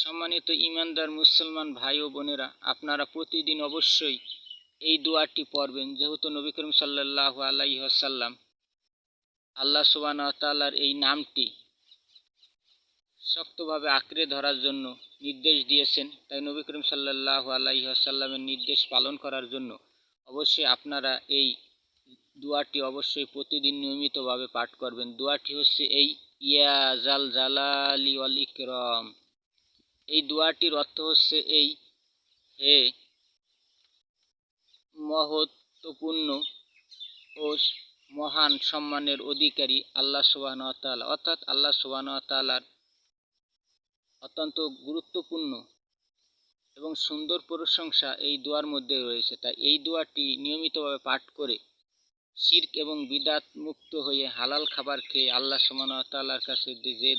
সম্মানিত ঈমানদার মুসলমান ভাই ও বোনেরা, আপনারা প্রতিদিন অবশ্যই এই দোয়াটি পড়বেন, যেহেতু নবী করিম সাল্লাল্লাহু আলাইহি ওয়াসাল্লাম আল্লাহ সুবহানাহু ওয়া তাআলার এই নামটি শক্তভাবে আঁকড়ে ধরার জন্য নির্দেশ দিয়েছেন। তাই নবী করিম সাল্লাল্লাহু আলাইহি ওয়াসাল্লামের নির্দেশ পালন করার জন্য অবশ্যই আপনারা এই দোয়াটি অবশ্যই প্রতিদিন নিয়মিতভাবে পাঠ করবেন। দোয়াটি হচ্ছে এই, ইয়া জাল জালালি ওয়াল ইকরাম। এই দোয়াটির অর্থ হচ্ছে এই, হে মহত্বপূর্ণ ও মহান সম্মানের অধিকারী আল্লাহ সুবহানাহু ওয়া তাআলা, অর্থাৎ আল্লাহ সুবহানাহু ওয়া তাআলার অত্যন্ত গুরুত্বপূর্ণ এবং সুন্দর প্রশংসা এই দোয়ার মধ্যে রয়েছে। তাই এই দোয়াটি নিয়মিতভাবে পাঠ করে শিরক এবং বিদআত মুক্ত হয়ে হালাল খাবার খেয়ে আল্লাহ সুবহানাহু ওয়া তাআলার কাছে যে